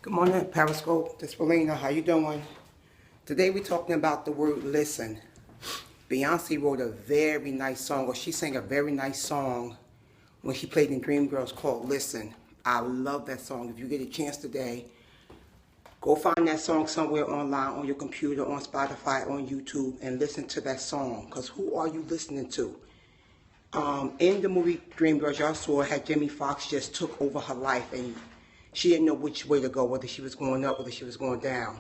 Good morning, Periscope. This is Belina. How you doing? Today we're talking about the word listen. Beyonce wrote a very nice song, or she sang a very nice song when she played in Dreamgirls called Listen. I love that song. If you get a chance today, go find that song somewhere online, on your computer, on Spotify, on YouTube, and listen to that song. Because who are you listening to? In the movie Dreamgirls, y'all saw how Jamie Foxx just took over her life, and she didn't know which way to go, whether she was going up, whether she was going down.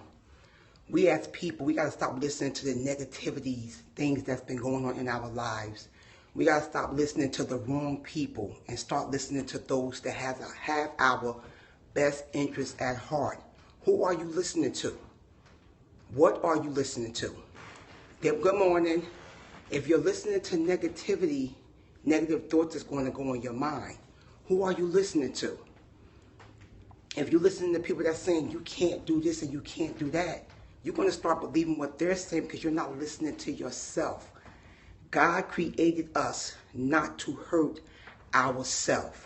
We as people, we got to stop listening to the negativities, things that's been going on in our lives. We got to stop listening to the wrong people and start listening to those that have our best interests at heart. Who are you listening to? What are you listening to? Good morning. If you're listening to negativity, negative thoughts is going to go in your mind. Who are you listening to? If you're listening to people that's saying you can't do this and you can't do that, you're going to start believing what they're saying because you're not listening to yourself. God created us not to hurt ourselves.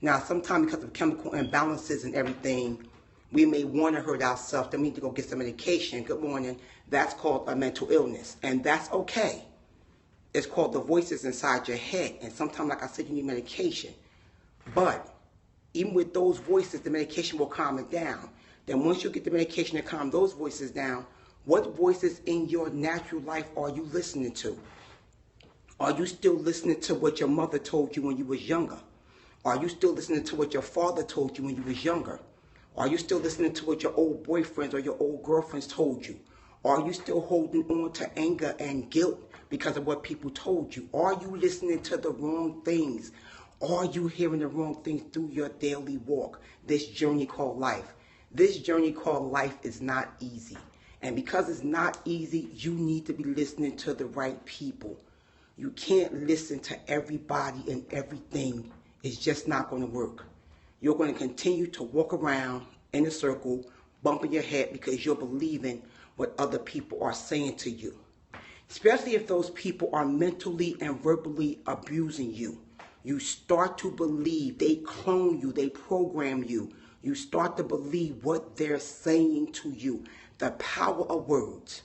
Now, sometimes because of chemical imbalances and everything, we may want to hurt ourselves. Then we need to go get some medication. Good morning. That's called a mental illness, and that's okay. It's called the voices inside your head, and sometimes, like I said, you need medication. But even with those voices, the medication will calm it down. Then once you get the medication to calm those voices down, what voices in your natural life are you listening to? Are you still listening to what your mother told you when you was younger? Are you still listening to what your father told you when you was younger? Are you still listening to what your old boyfriends or your old girlfriends told you? Are you still holding on to anger and guilt because of what people told you? Are you listening to the wrong things? Are you hearing the wrong things through your daily walk? This journey called life. This journey called life is not easy. And because it's not easy, you need to be listening to the right people. You can't listen to everybody and everything. It's just not going to work. You're going to continue to walk around in a circle, bumping your head because you're believing what other people are saying to you. Especially if those people are mentally and verbally abusing you. You start to believe, they clone you, they program you. You start to believe what they're saying to you. The power of words.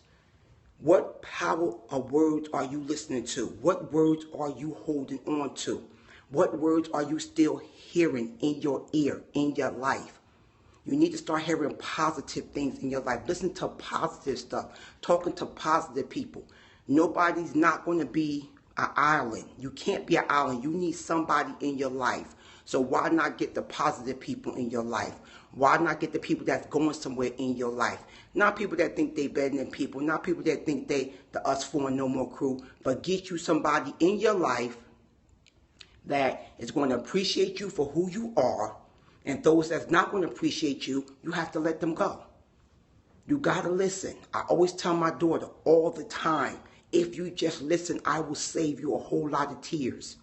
What power of words are you listening to? What words are you holding on to? What words are you still hearing in your ear, in your life? You need to start hearing positive things in your life. Listen to positive stuff. Talking to positive people. Nobody's not going to be an island. You can't be an island. You need somebody in your life. So why not get the positive people in your life? Why not get the people that's going somewhere in your life? Not people that think they better than people. Not people that think the Us Four and No More crew. But get you somebody in your life that is going to appreciate you for who you are. And those that's not going to appreciate you, you have to let them go. You got to listen. I always tell my daughter all the time, if you just listen, I will save you a whole lot of tears.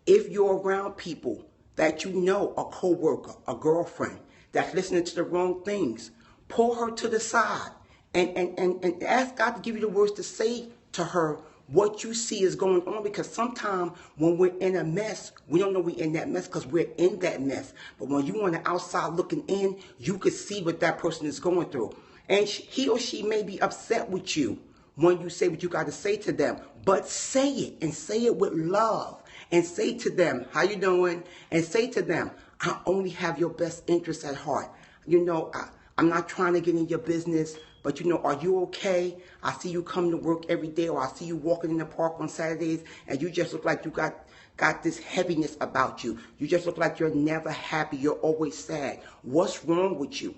If you're around people that you know, a coworker, a girlfriend, that's listening to the wrong things, pull her to the side and ask God to give you the words to say to her what you see is going on. Because sometimes when we're in a mess, we don't know we're in that mess because we're in that mess. But when you're on the outside looking in, you can see what that person is going through. And he or she may be upset with you when you say what you got to say to them. But say it, and say it with love. And say to them, how you doing? And say to them, I only have your best interests at heart. You know, I'm not trying to get in your business, but you know, are you okay? I see you come to work every day, or I see you walking in the park on Saturdays, and you just look like you got this heaviness about you. You just look like you're never happy. You're always sad. What's wrong with you?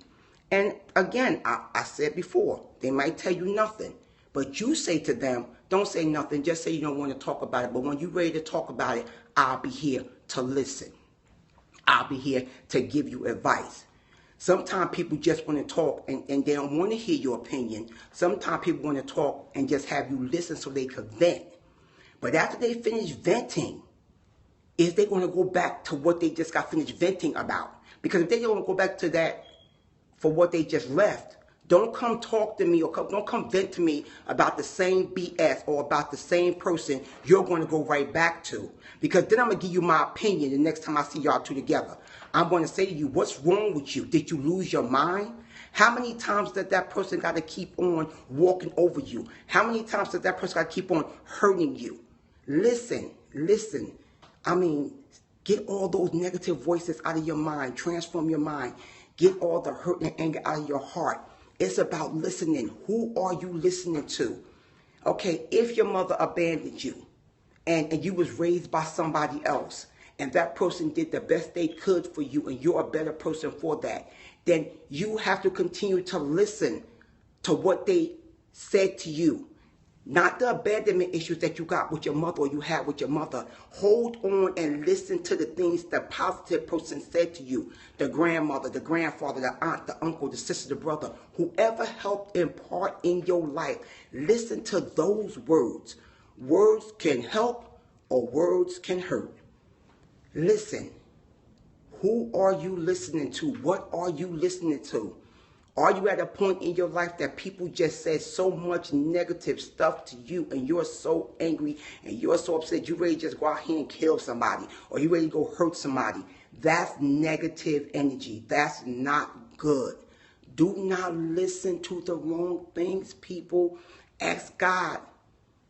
And again, I said before, they might tell you nothing. But you say to them, don't say nothing, just say you don't want to talk about it. But when you're ready to talk about it, I'll be here to listen. I'll be here to give you advice. Sometimes people just want to talk and they don't want to hear your opinion. Sometimes people want to talk and just have you listen so they can vent. But after they finish venting, is they going to go back to what they just got finished venting about? Because if they don't go back to that for what they just left, Don't come talk to me or don't come vent to me about the same BS or about the same person you're going to go right back to. Because then I'm going to give you my opinion the next time I see y'all two together. I'm going to say to you, what's wrong with you? Did you lose your mind? How many times did that person got to keep on walking over you? How many times did that person got to keep on hurting you? Listen. I mean, get all those negative voices out of your mind. Transform your mind. Get all the hurt and anger out of your heart. It's about listening. Who are you listening to? Okay, if your mother abandoned you and you was raised by somebody else and that person did the best they could for you and you're a better person for that, then you have to continue to listen to what they said to you. Not the abandonment issues that you got with your mother or you had with your mother. Hold on and listen to the things the positive person said to you. The grandmother, the grandfather, the aunt, the uncle, the sister, the brother. Whoever helped impart in your life. Listen to those words. Words can help or words can hurt. Listen. Who are you listening to? What are you listening to? Are you at a point in your life that people just said so much negative stuff to you and you're so angry and you're so upset you ready to just go out here and kill somebody or you ready to go hurt somebody? That's negative energy. That's not good. Do not listen to the wrong things, people. Ask God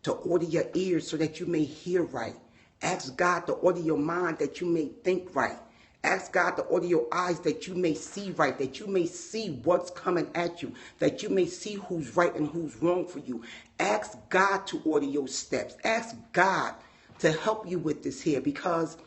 to order your ears so that you may hear right. Ask God to order your mind that you may think right. Ask God to order your eyes that you may see right, that you may see what's coming at you, that you may see who's right and who's wrong for you. Ask God to order your steps. Ask God to help you with this here, because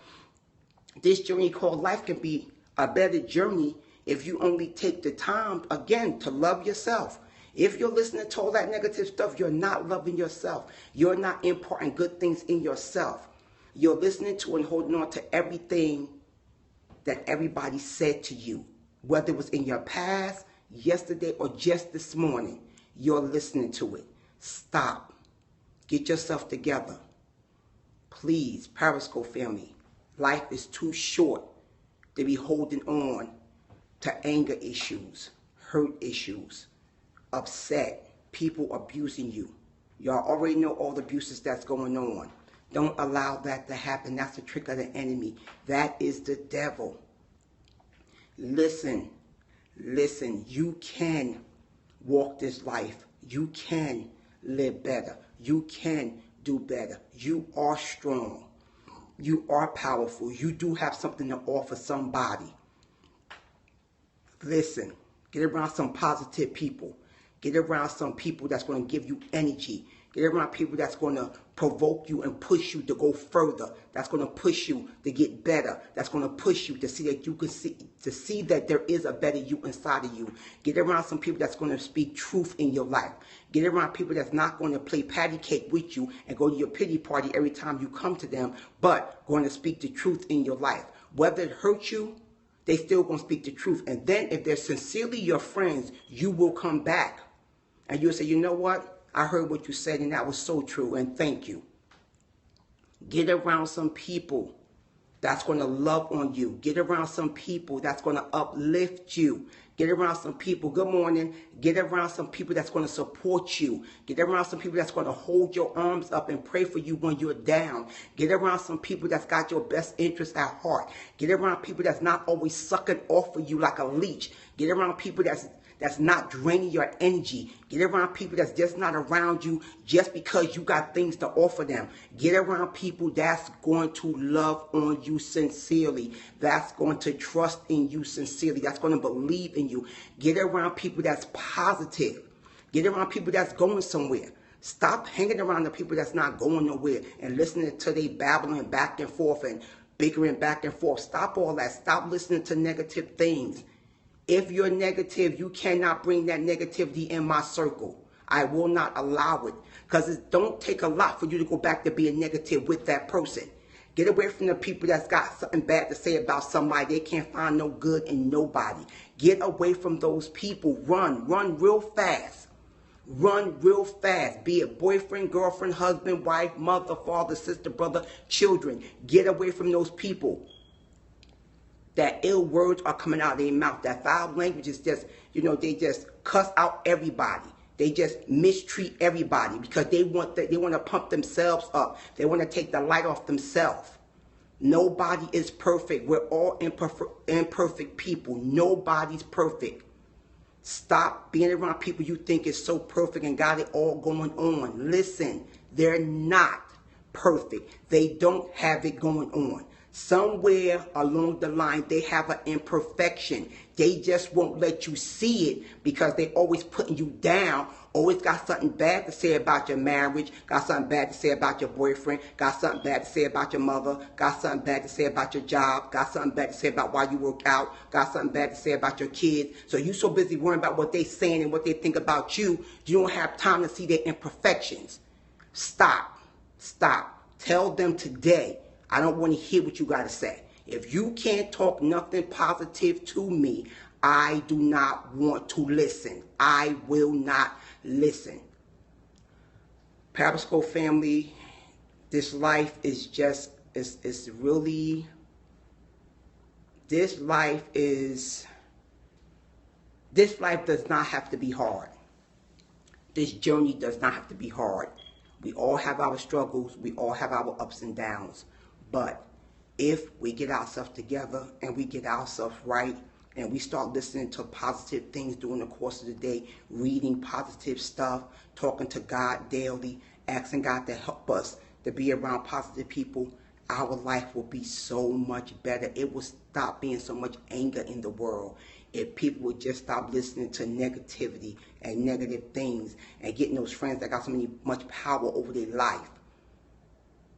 this journey called life can be a better journey if you only take the time, again, to love yourself. If you're listening to all that negative stuff, you're not loving yourself. You're not imparting good things in yourself. You're listening to and holding on to everything that everybody said to you, whether it was in your past, yesterday, or just this morning. You're listening to it. Stop. Get yourself together. Please, Periscope family, life is too short to be holding on to anger issues, hurt issues, upset, people abusing you. Y'all already know all the abuses that's going on. Don't allow that to happen. That's the trick of the enemy. That is the devil. Listen. You can walk this life. You can live better. You can do better. You are strong. You are powerful. You do have something to offer somebody. Listen. Get around some positive people. Get around some people that's going to give you energy. Get around people that's going to provoke you and push you to go further. That's going to push you to get better. That's going to push you to see that you can see that there is a better you inside of you. Get around some people that's going to speak truth in your life. Get around people that's not going to play patty cake with you and go to your pity party every time you come to them, but going to speak the truth in your life. Whether it hurts you, they still going to speak the truth. And then if they're sincerely your friends, you will come back. And you'll say, you know what? I heard what you said and that was so true, and thank you. Get around some people that's going to love on you. Get around some people that's going to uplift you. Get around some people, good morning. Get around some people that's going to support you. Get around some people that's going to hold your arms up and pray for you when you're down. Get around some people that's got your best interest at heart. Get around people that's not always sucking off of you like a leech. Get around people that's not draining your energy. Get around people that's just not around you just because you got things to offer them. Get around people that's going to love on you sincerely. That's going to trust in you sincerely. That's going to believe in you. Get around people that's positive. Get around people that's going somewhere. Stop hanging around the people that's not going nowhere and listening to they babbling back and forth and bickering back and forth. Stop all that. Stop listening to negative things. If you're negative, you cannot bring that negativity in my circle. I will not allow it, because it don't take a lot for you to go back to being negative with that person. Get away from the people that's got something bad to say about somebody. They can't find no good in nobody. Get away from those people. Run real fast. Run real fast. Be it boyfriend, girlfriend, husband, wife, mother, father, sister, brother, children. Get away from those people. That ill words are coming out of their mouth. That foul language is just, they just cuss out everybody. They just mistreat everybody because they want to pump themselves up. They want to take the light off themselves. Nobody is perfect. We're all imperfect people. Nobody's perfect. Stop being around people you think is so perfect and got it all going on. Listen, they're not perfect. They don't have it going on. Somewhere along the line, they have an imperfection. They just won't let you see it because they always putting you down. Always got something bad to say about your marriage. Got something bad to say about your boyfriend. Got something bad to say about your mother. Got something bad to say about your job. Got something bad to say about why you work out. Got something bad to say about your kids. So you so busy worrying about what they saying and what they think about you, you don't have time to see their imperfections. Stop. Stop. Tell them today, I don't want to hear what you got to say. If you can't talk nothing positive to me, I do not want to listen. I will not listen. Periscope family, this life is just, it's really, this life does not have to be hard. This journey does not have to be hard. We all have our struggles. We all have our ups and downs. But if we get ourselves together and we get ourselves right and we start listening to positive things during the course of the day, reading positive stuff, talking to God daily, asking God to help us to be around positive people, our life will be so much better. It will stop being so much anger in the world. If people would just stop listening to negativity and negative things and getting those friends that got so much power over their life.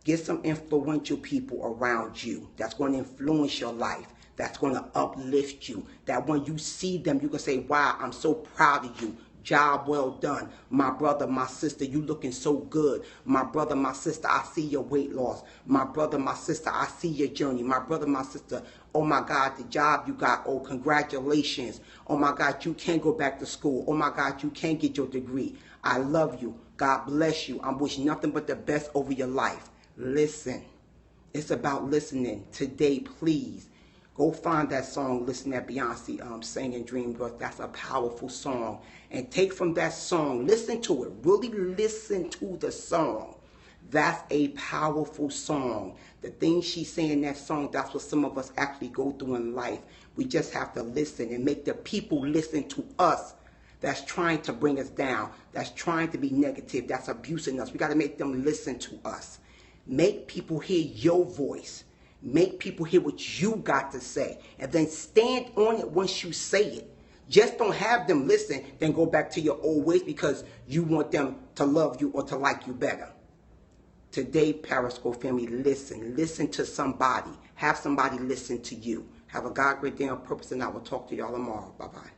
Get some influential people around you that's going to influence your life, that's going to uplift you, that when you see them, you can say, wow, I'm so proud of you. Job well done. My brother, my sister, you looking so good. My brother, my sister, I see your weight loss. My brother, my sister, I see your journey. My brother, my sister, oh my God, the job you got, oh, congratulations. Oh my God, you can go back to school. Oh my God, you can get your degree. I love you. God bless you. I'm wishing nothing but the best over your life. Listen. It's about listening. Today, please, go find that song, listen that Beyonce sang in Dreamgirls. That's a powerful song. And take from that song, listen to it. Really listen to the song. That's a powerful song. The things she's saying in that song, that's what some of us actually go through in life. We just have to listen and make the people listen to us that's trying to bring us down, that's trying to be negative, that's abusing us. We got to make them listen to us. Make people hear your voice. Make people hear what you got to say. And then stand on it once you say it. Just don't have them listen, then go back to your old ways because you want them to love you or to like you better. Today, Periscope family, listen. Listen to somebody. Have somebody listen to you. Have a God great day on purpose, and I will talk to y'all tomorrow. Bye-bye.